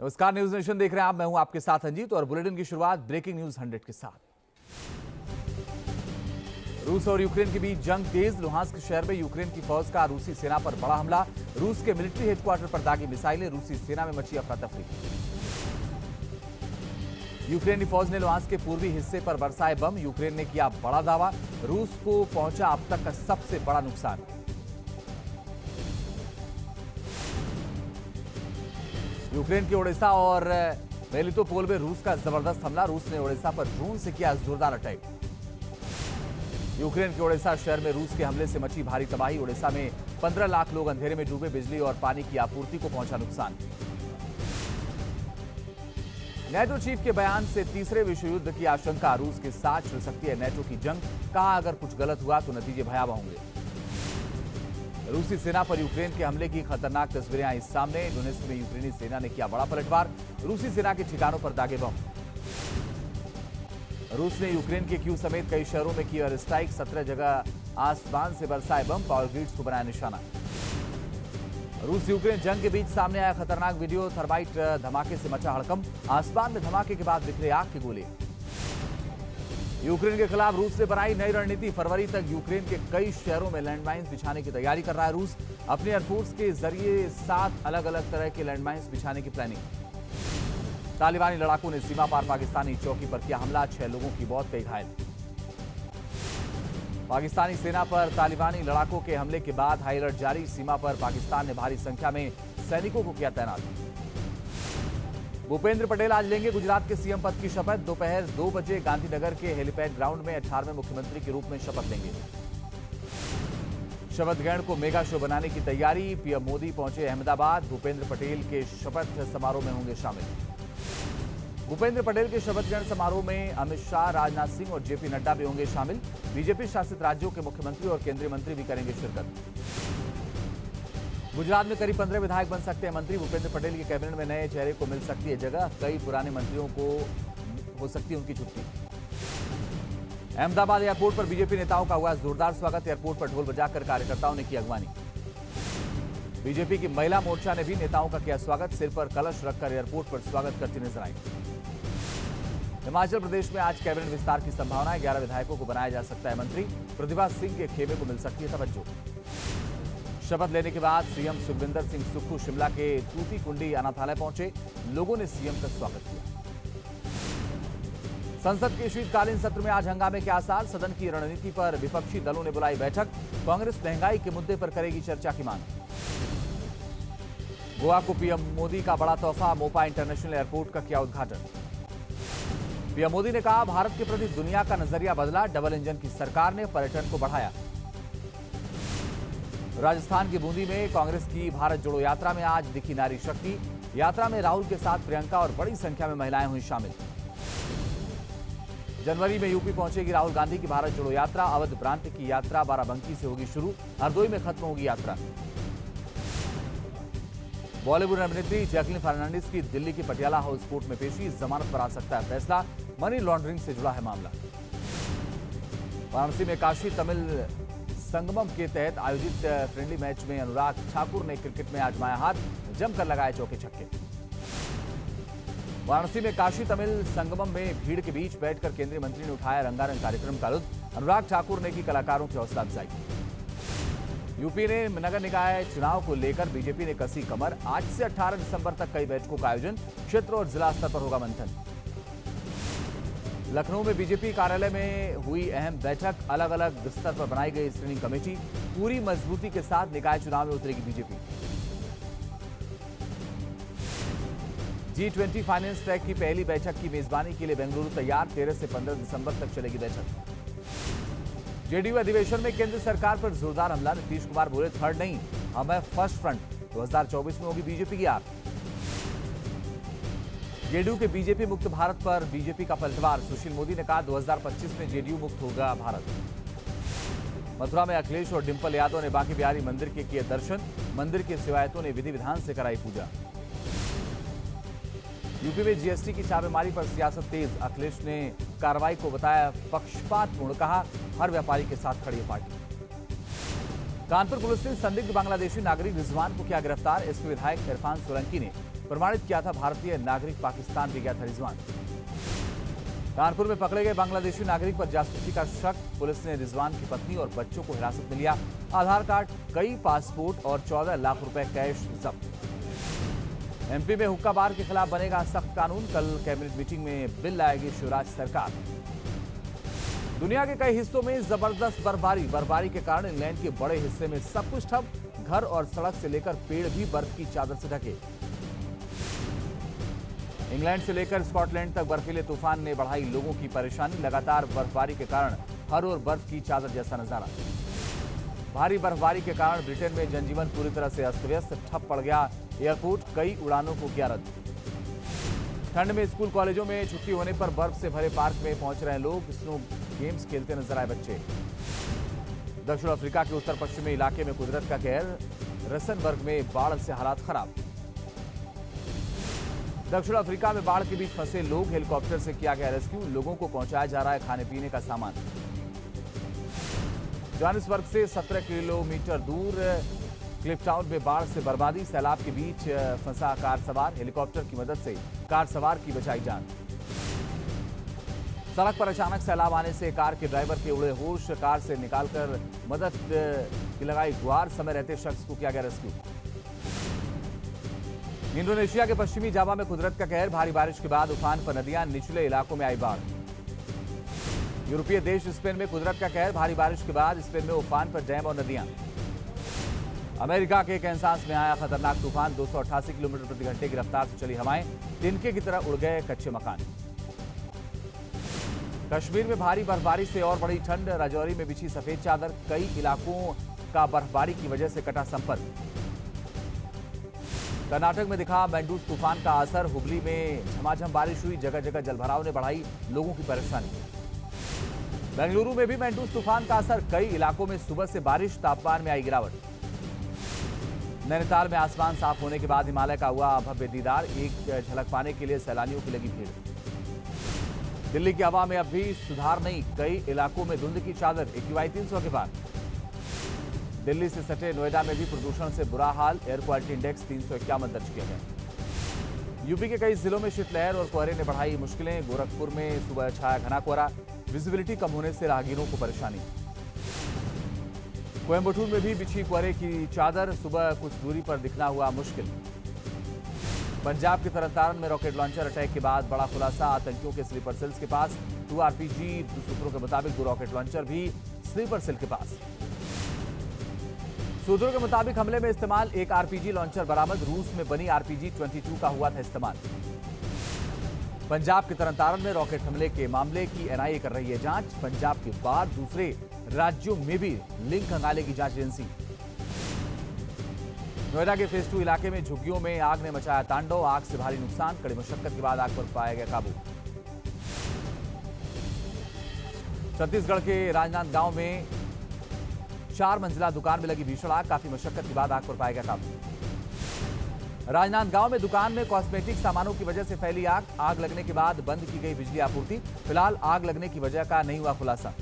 नमस्कार, news nation देख रहे हैं आप। मैं हूं आपके साथ अंजीत और बुलेटिन की शुरुआत ब्रेकिंग न्यूज 100 के साथ। रूस और यूक्रेन के बीच जंग तेज। लुहांस्क शहर में यूक्रेन की फौज का रूसी सेना पर बड़ा हमला। रूस के मिलिट्री हेडक्वार्टर पर दागी मिसाइलें। रूसी सेना में मची अफरा तफरी। यूक्रेनी फौज ने लुहांस्क के पूर्वी हिस्से पर बरसाए बम। यूक्रेन ने किया बड़ा दावा। रूस को पहुंचा अब तक का सबसे बड़ा नुकसान। यूक्रेन के ओडिशा और मेलिटोपोल में रूस का जबरदस्त हमला। रूस ने ओडिशा पर ड्रोन से किया जोरदार अटैक। यूक्रेन के ओडिशा शहर में रूस के हमले से मची भारी तबाही। ओडिशा में 15 लाख लोग अंधेरे में डूबे। बिजली और पानी की आपूर्ति को पहुंचा नुकसान। नेटो चीफ के बयान से तीसरे विश्व युद्ध की आशंका। रूस के साथ छिड़ सकती है नेटो की जंग। कहा, अगर कुछ गलत हुआ तो नतीजे भयावह होंगे। रूसी सेना पर यूक्रेन के हमले की खतरनाक तस्वीरें आई सामने। डोनेत्स्क में यूक्रेनी सेना ने किया बड़ा पलटवार। रूसी सेना के ठिकानों पर दागे बम। रूस ने यूक्रेन के क्यू समेत कई शहरों में की एयर स्ट्राइक। 17 जगह आसमान से बरसाए बम। पावर ग्रिड्स को बनाया निशाना। रूस यूक्रेन जंग के बीच सामने आया खतरनाक वीडियो। थर्माइट धमाके से मचा हड़कंप। आसमान में धमाके के बाद बिखरे आग के गोले। यूक्रेन के खिलाफ रूस ने बनाई नई रणनीति। फरवरी तक यूक्रेन के कई शहरों में लैंडमाइंस बिछाने की तैयारी कर रहा है रूस। अपने एयरफोर्स के जरिए 7 अलग अलग तरह के लैंडमाइंस बिछाने की प्लानिंग। तालिबानी लड़ाकों ने सीमा पार पाकिस्तानी चौकी पर किया हमला। 6 लोगों की मौत, कई घायल। पाकिस्तानी सेना पर तालिबानी लड़ाकों के हमले के बाद हाई अलर्ट जारी। सीमा पर पाकिस्तान ने भारी संख्या में सैनिकों को किया तैनात। भूपेंद्र पटेल आज लेंगे गुजरात के सीएम पद की शपथ। दोपहर 2 बजे गांधीनगर के हेलीपैड ग्राउंड में 18वें मुख्यमंत्री के रूप में शपथ लेंगे। शपथ ग्रहण को मेगा शो बनाने की तैयारी। पीएम मोदी पहुंचे अहमदाबाद। भूपेंद्र पटेल के शपथ समारोह में होंगे शामिल। भूपेंद्र पटेल के शपथ ग्रहण समारोह में अमित शाह, राजनाथ सिंह और जेपी नड्डा भी होंगे शामिल। बीजेपी शासित राज्यों के मुख्यमंत्री और केंद्रीय मंत्री भी करेंगे शिरकत। गुजरात में करीब 15 विधायक बन सकते हैं मंत्री। भूपेंद्र पटेल की कैबिनेट में नए चेहरे को मिल सकती है जगह। कई पुराने मंत्रियों को हो सकती है उनकी छुट्टी। अहमदाबाद एयरपोर्ट पर बीजेपी नेताओं का हुआ जोरदार स्वागत। एयरपोर्ट पर ढोल बजाकर कार्यकर्ताओं ने की अगवानी। बीजेपी की महिला मोर्चा ने भी नेताओं का किया स्वागत। सिर पर कलश रखकर एयरपोर्ट पर स्वागत करती नजर आई। हिमाचल प्रदेश में आज कैबिनेट विस्तार की संभावना है। 11 विधायकों को बनाया जा सकता है मंत्री। प्रतिभा सिंह के खेमे को मिल सकती है तवज्जो। शपथ लेने के बाद सीएम सुखविंदर सिंह सुक्खू शिमला के तूतीकुंडी अनाथालय पहुंचे। लोगों ने सीएम का स्वागत किया। संसद के शीतकालीन सत्र में आज हंगामे के आसार। सदन की रणनीति पर विपक्षी दलों ने बुलाई बैठक। कांग्रेस महंगाई के मुद्दे पर करेगी चर्चा की मांग। गोवा को पीएम मोदी का बड़ा तोहफा। मोपा इंटरनेशनल एयरपोर्ट का किया उद्घाटन। पीएम मोदी ने कहा, भारत के प्रति दुनिया का नजरिया बदला। डबल इंजन की सरकार ने पर्यटन को बढ़ाया। राजस्थान की बूंदी में कांग्रेस की भारत जोड़ो यात्रा में आज दिखी नारी शक्ति। यात्रा में राहुल के साथ प्रियंका और बड़ी संख्या में महिलाएं हुई शामिल। जनवरी में यूपी पहुंचेगी राहुल गांधी की भारत जोड़ो यात्रा। अवध प्रांत की यात्रा बाराबंकी से होगी शुरू। हरदोई में खत्म होगी यात्रा। बॉलीवुड अभिनेत्री जैकलिन फर्नांडिस की दिल्ली की पटियाला हाउस कोर्ट में पेशी। जमानत पर आ सकता है फैसला। मनी लॉन्ड्रिंग से जुड़ा है मामला। वाराणसी में काशी तमिल संगमम के तहत आयोजित फ्रेंडली मैच में अनुराग ठाकुर ने क्रिकेट में आजमाया हाथ। जमकर लगाए चौके छक्के। वाराणसी में काशी तमिल संगमम में भीड़ के बीच बैठकर केंद्रीय मंत्री ने उठाया रंगारंग कार्यक्रम का लुत्फ। अनुराग ठाकुर ने की कलाकारों की हौसला अफजाई। यूपी ने नगर निकाय चुनाव को लेकर बीजेपी ने कसी कमर। आज से 18 दिसंबर तक कई बैठकों का आयोजन। क्षेत्र और जिला स्तर पर होगा मंथन। लखनऊ में बीजेपी कार्यालय में हुई अहम बैठक। अलग अलग स्तर पर बनाई गई स्क्रीनिंग कमेटी। पूरी मजबूती के साथ निकाय चुनाव में उतरेगी बीजेपी। G20 फाइनेंस ट्रैक की पहली बैठक की मेजबानी के लिए बेंगलुरु तैयार। 13 से 15 दिसंबर तक चलेगी बैठक। जेडीयू अधिवेशन में केंद्र सरकार पर जोरदार हमला। नीतीश कुमार बोले, थर्ड नहीं, हम है फर्स्ट फ्रंट। 2024 में होगी बीजेपी की हार। जेडीयू के बीजेपी मुक्त भारत पर बीजेपी का पलटवार। सुशील मोदी ने कहा, 2025 में जेडीयू मुक्त होगा भारत। मथुरा में अखिलेश और डिंपल यादव ने बांके बिहारी मंदिर के किए दर्शन। मंदिर के सेवायतों ने विधि विधान से कराई पूजा। यूपी में जीएसटी की छापेमारी पर सियासत तेज। अखिलेश ने कार्रवाई को बताया पक्षपातपूर्ण। कहा, हर व्यापारी के साथ खड़ी है पार्टी। कानपुर पुलिस ने संदिग्ध बांग्लादेशी नागरिक रिजवान को किया गिरफ्तार। एसपी विधायक इरफान सोलंकी ने प्रमाणित किया था। भारतीय नागरिक पाकिस्तान भी गया था रिजवान। कानपुर में पकड़े गए बांग्लादेशी नागरिक पर जासूसी का शक। पुलिस ने रिजवान की पत्नी और बच्चों को हिरासत में लिया। आधार कार्ड, कई पासपोर्ट और 14 लाख रुपए कैश जब्त। एमपी में हुक्का बार के खिलाफ बनेगा सख्त कानून। कल कैबिनेट मीटिंग में बिल लाएगी शिवराज सरकार। दुनिया के कई हिस्सों में जबरदस्त बर्फबारी के कारण इंग्लैंड के बड़े हिस्से में सब कुछ ठप। घर और सड़क से लेकर पेड़ भी बर्फ की चादर से ढके। इंग्लैंड से लेकर स्कॉटलैंड तक बर्फीले तूफान ने बढ़ाई लोगों की परेशानी। लगातार बर्फबारी के कारण हर ओर बर्फ की चादर जैसा नजारा। भारी बर्फबारी के कारण ब्रिटेन में जनजीवन पूरी तरह से अस्त व्यस्त। ठप पड़ गया एयरपोर्ट, कई उड़ानों को किया रद्द। ठंड में स्कूल कॉलेजों में छुट्टी होने पर बर्फ से भरे पार्क में पहुंच रहे लोग। स्नो गेम्स खेलते नजर आए बच्चे। दक्षिण अफ्रीका के उत्तर पश्चिमी इलाके में कुदरत का कहर। रसनबर्ग में बाढ़ से हालात खराब। दक्षिण अफ्रीका में बाढ़ के बीच फंसे लोग, हेलीकॉप्टर से किया गया रेस्क्यू। लोगों को पहुंचाया जा रहा है खाने पीने का सामान। जोहानिसबर्ग से 17 किलोमीटर दूर क्लिफ टाउन में बाढ़ से बर्बादी। सैलाब के बीच फंसा कार सवार। हेलीकॉप्टर की मदद से कार सवार की बचाई जान। सड़क पर अचानक सैलाब आने से कार के ड्राइवर के उड़े होश। कार से निकालकर मदद की लगाई गुहार। समय रहते शख्स को किया गया रेस्क्यू। इंडोनेशिया के पश्चिमी जावा में कुदरत का कहर। भारी बारिश के बाद उफान पर नदियां। निचले इलाकों में आई बाढ़। यूरोपीय देश स्पेन में कुदरत का कहर। भारी बारिश के बाद स्पेन में उफान पर डैम और नदियां। अमेरिका के कैंसास में आया खतरनाक तूफान। 288 किलोमीटर प्रति घंटे की रफ्तार से चली हवाएं। तिनके की तरह उड़ गए कच्चे मकान। कश्मीर में भारी बर्फबारी से और बढ़ी ठंड। राजौरी में बिछी सफेद चादर। कई इलाकों का बर्फबारी की वजह से कटा संपर्क। कर्नाटक में दिखा मैंडूस तूफान का असर। हुबली में झमाझम बारिश हुई। जगह जगह जलभराव ने बढ़ाई लोगों की परेशानी। बेंगलुरु में भी मैंडूस तूफान का असर। कई इलाकों में सुबह से बारिश। तापमान में आई गिरावट। नैनीताल में आसमान साफ होने के बाद हिमालय का हुआ भव्य दीदार। एक झलक पाने के लिए सैलानियों की लगी भीड़। दिल्ली की हवा में अब भी सुधार नहीं। कई इलाकों में धुंध की चादर। AQI 300 के पार। दिल्ली से सटे नोएडा में भी प्रदूषण से बुरा हाल। एयर क्वालिटी इंडेक्स 351 दर्ज किया गया। यूपी के कई जिलों में शीतलहर और कोहरे ने बढ़ाई मुश्किलें। गोरखपुर में सुबह छाया घना कोहरा। विजिबिलिटी कम होने से राहगीरों को परेशानी। कोयंबटूर में भी बिछी कोहरे की चादर। सुबह कुछ दूरी पर दिखना हुआ मुश्किल। पंजाब के तरनतारन में रॉकेट लॉन्चर अटैक के बाद बड़ा खुलासा। आतंकियों के स्लीपर सेल्स के पास 2 RPG। सूत्रों के मुताबिक 2 रॉकेट लॉन्चर भी स्लीपर सेल के पास। सूत्रों के मुताबिक हमले में इस्तेमाल 1 RPG लॉन्चर बरामद। रूस में बनी RPG-22 का हुआ था इस्तेमाल। पंजाब के तरनतारन में रॉकेट हमले के मामले की NIA कर रही है जांच। पंजाब के बाद दूसरे राज्यों में भी लिंक खंगाले की जांच एजेंसी। नोएडा के फेज 2 इलाके में झुग्गियों में आग ने मचाया तांडव। आग से भारी नुकसान। कड़ी मशक्कत के बाद आग पर पाया गया काबू। छत्तीसगढ़ के राजनांदगांव में 4 मंजिला दुकान में लगी भीषण आग। काफी मशक्कत के बाद आग पर पाया गया काबू। राजनांदगांव में दुकान में कॉस्मेटिक सामानों की वजह से फैली आग। आग लगने के बाद बंद की गई बिजली आपूर्ति। फिलहाल आग लगने की वजह का नहीं हुआ खुलासा।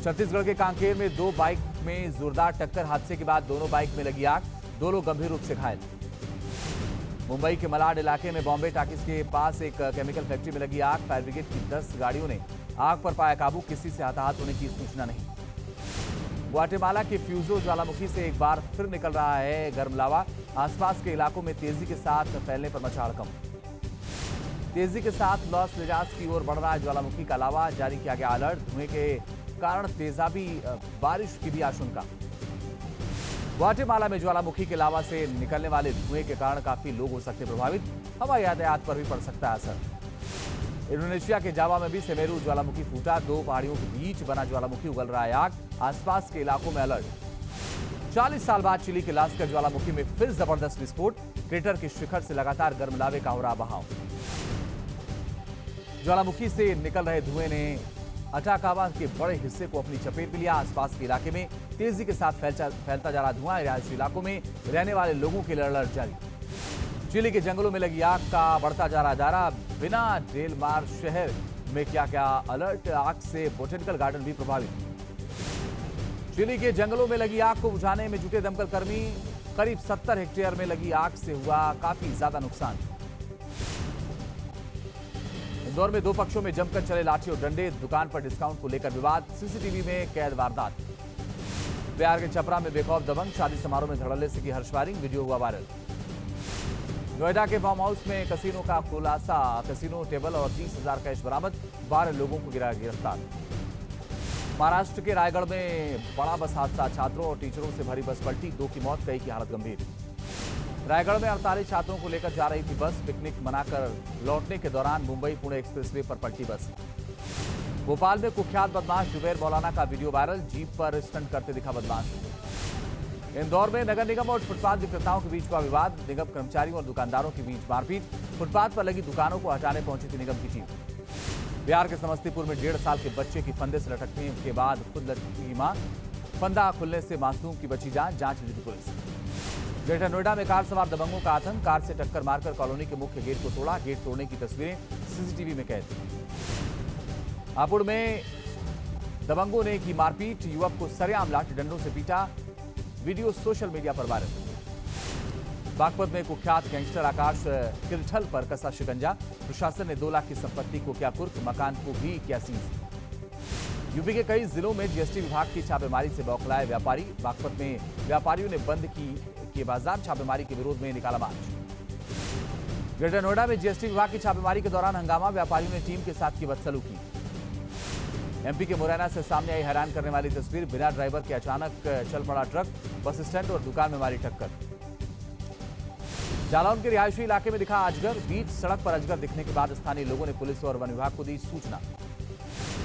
छत्तीसगढ़ के कांकेर में 2 बाइक में जोरदार टक्कर। हादसे के बाद दोनों बाइक में लगी आग। 2 लोग गंभीर रूप से घायल। मुंबई के मलाड इलाके में बॉम्बे टाकीज के पास एक केमिकल फैक्ट्री में लगी आग। फायर ब्रिगेड की 10 गाड़ियों ने आग पर पाया काबू। किसी से हताहत होने की सूचना नहीं। ग्वाटेमाला के फ्यूजो ज्वालामुखी से एक बार फिर निकल रहा है गर्म लावा। आसपास के इलाकों में तेजी के साथ फैलने पर मचा हड़कंप। तेजी के साथ लॉस वेगास की ओर बढ़ रहा है ज्वालामुखी का लावा। जारी किया गया अलर्ट। धुएं के कारण तेजाबी बारिश की भी आशंका। ग्वाटेमाला में ज्वालामुखी के लावा से निकलने वाले धुएं के कारण काफी लोग हो सकते प्रभावित। हवाई यातायात पर भी पड़ सकता है असर। इंडोनेशिया के जावा में भी सेमेरू ज्वालामुखी फूटा। 2 पहाड़ियों के बीच बना ज्वालामुखी उगल रहा है आग। आसपास के इलाकों में अलर्ट। 40 साल बाद चिली के लास्कर ज्वालामुखी में फिर जबरदस्त विस्फोट। क्रेटर के शिखर से लगातार गर्म लावे का हो रहा बहाव। ज्वालामुखी से निकल रहे धुएं ने अटाकावा के बड़े हिस्से को अपनी चपेट में लिया। आसपास के इलाके में तेजी के साथ फैलता जा रहा धुआं। रिहायशी इलाकों में रहने वाले लोगों के लिए अलर्ट जारी। चिली के जंगलों में लगी आग का बढ़ता जा रहा दायरा। बिना डेल मार शहर में क्या क्या अलर्ट। आग से बोटेनिकल गार्डन भी प्रभावित। चिली के जंगलों में लगी आग को बुझाने में जुटे दमकल कर्मी। करीब 70 हेक्टेयर में लगी आग से हुआ काफी ज्यादा नुकसान। इंदौर में दो पक्षों में जमकर चले लाठी और डंडे, दुकान पर डिस्काउंट को लेकर विवाद, सीसीटीवी में कैद वारदात। बिहार के छपरा में बेखौफ दबंग, शादी समारोह में धड़ल्ले से की हर्ष फायरिंग, वीडियो हुआ वायरल। नोएडा के फार्म हाउस में कसीनो का खुलासा, कसीनो टेबल और 30,000 कैश बरामद, 12 लोगों को गिरा गिरफ्तार। महाराष्ट्र के रायगढ़ में बड़ा बस हादसा, छात्रों और टीचरों से भरी बस पलटी, 2 की मौत, कई की हालत गंभीर। रायगढ़ में 48 छात्रों को लेकर जा रही थी बस, पिकनिक मनाकर लौटने के दौरान मुंबई पुणे एक्सप्रेसवे पर पलटी बस। भोपाल में कुख्यात बदमाश जुबैर मौलाना का वीडियो वायरल, जीप पर स्टंट करते दिखा बदमाश। इंदौर में नगर निगम और फुटपाथ विक्रेताओं के बीच हुआ विवाद, निगम कर्मचारियों और दुकानदारों के बीच मारपीट, फुटपाथ पर लगी दुकानों को हटाने पहुंची थी निगम की टीम। बिहार के समस्तीपुर में 1.5 साल के बच्चे की फंदे से लटकने के बाद खुद लटकी मां, फंदा खुलने से मासूम की बची जान, जांच में जुटी पुलिस। ग्रेटर नोएडा में कार सवार दबंगों का आतंक, कार से टक्कर मारकर कॉलोनी के मुख्य गेट को तोड़ा, गेट तोड़ने की तस्वीरें सीसीटीवी में कैद। हापुड़ में दबंगों ने की मारपीट, युवक को सरेआम लाठी डंडों से पीटा, वीडियो सोशल मीडिया पर वायरल। बागपत में कुख्यात गैंगस्टर आकाश किरठल पर कसा शिकंजा, प्रशासन ने 2 लाख की संपत्ति को किया कुर्क, मकान को भी किया सीज। यूपी के कई जिलों में जीएसटी विभाग की छापेमारी से बौखलाए व्यापारी, बागपत में व्यापारियों ने बंद की बाजार, छापेमारी के विरोध में निकाला मार्च। ग्रेटर नोएडा में जीएसटी विभाग की छापेमारी के दौरान हंगामा, व्यापारियों ने टीम के साथ की बदसलूकी। एमपी के मुरैना से सामने आई हैरान करने वाली तस्वीर, बिना ड्राइवर के अचानक चल पड़ा ट्रक, बस स्टैंड और दुकान में मारी टक्कर। जालौन के रिहायशी इलाके में दिखा अजगर, बीच सड़क पर अजगर दिखने के बाद स्थानीय लोगों ने पुलिस और वन विभाग को दी सूचना।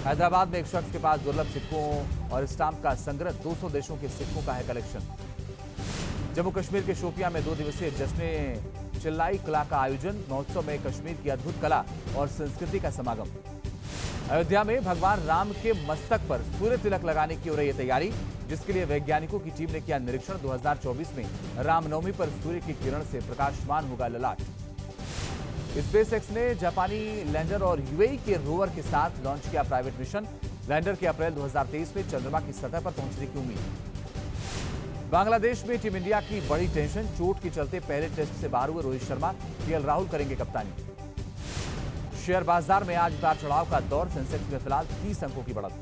हैदराबाद में एक शख्स के पास दुर्लभ सिक्कों और स्टाम्प का संग्रह, 200 देशों के सिक्कों का है कलेक्शन। जम्मू कश्मीर के शोपियां में 2 दिवसीय जश्न चिल्लाई कला का आयोजन, महोत्सव में कश्मीर की अद्भुत कला और संस्कृति का समागम। अयोध्या में भगवान राम के मस्तक पर सूर्य तिलक लगाने की हो रही है तैयारी, जिसके लिए वैज्ञानिकों की टीम ने किया निरीक्षण। 2024 में रामनवमी पर सूर्य की किरण से प्रकाशमान होगा ललाट। स्पेसएक्स ने जापानी लैंडर और यूएई के रोवर के साथ लॉन्च किया प्राइवेट मिशन, लैंडर के अप्रैल 2023 में चंद्रमा की सतह पर पहुंचने की उम्मीद। बांग्लादेश में टीम इंडिया की बड़ी टेंशन, चोट के चलते पहले टेस्ट से बाहर हुए रोहित शर्मा, केएल राहुल करेंगे कप्तानी। शेयर बाजार में आज उतार चढ़ाव का दौर, सेंसेक्स में फिलहाल 30 अंकों की बढ़त।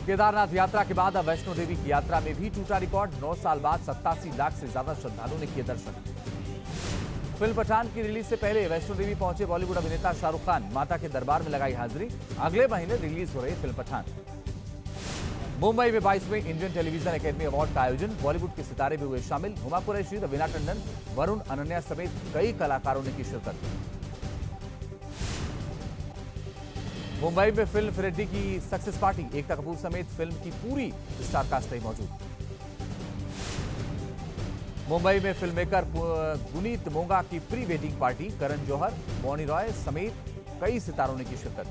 केदारनाथ यात्रा के बाद अब वैष्णो देवी की यात्रा में भी टूटा रिकॉर्ड, 9 साल बाद 87 लाख से ज्यादा श्रद्धालुओं ने किए दर्शन। फिल्म पठान की रिलीज से पहले वैष्णो देवी पहुंचे बॉलीवुड अभिनेता शाहरुख खान, माता के दरबार में लगाई हाजिरी, अगले महीने रिलीज हो रही फिल्म पठान। मुंबई में 22वें इंडियन टेलीविजन एकेडमी अवार्ड का आयोजन, बॉलीवुड के सितारे भी हुए शामिल, हुमा कुरैशी, रवीना टंडन, वरुण अनन्या समेत कई कलाकारों ने की शिरकत। मुंबई में फिल्म फ्रेडी की सक्सेस पार्टी, एकता कपूर समेत फिल्म की पूरी स्टार कास्ट रही मौजूद। मुंबई में फिल्म मेकर गुनीत मोंगा की pre wedding party, Karan Johar, Bonnie Roy समेत कई सितारों ने की शिरकत।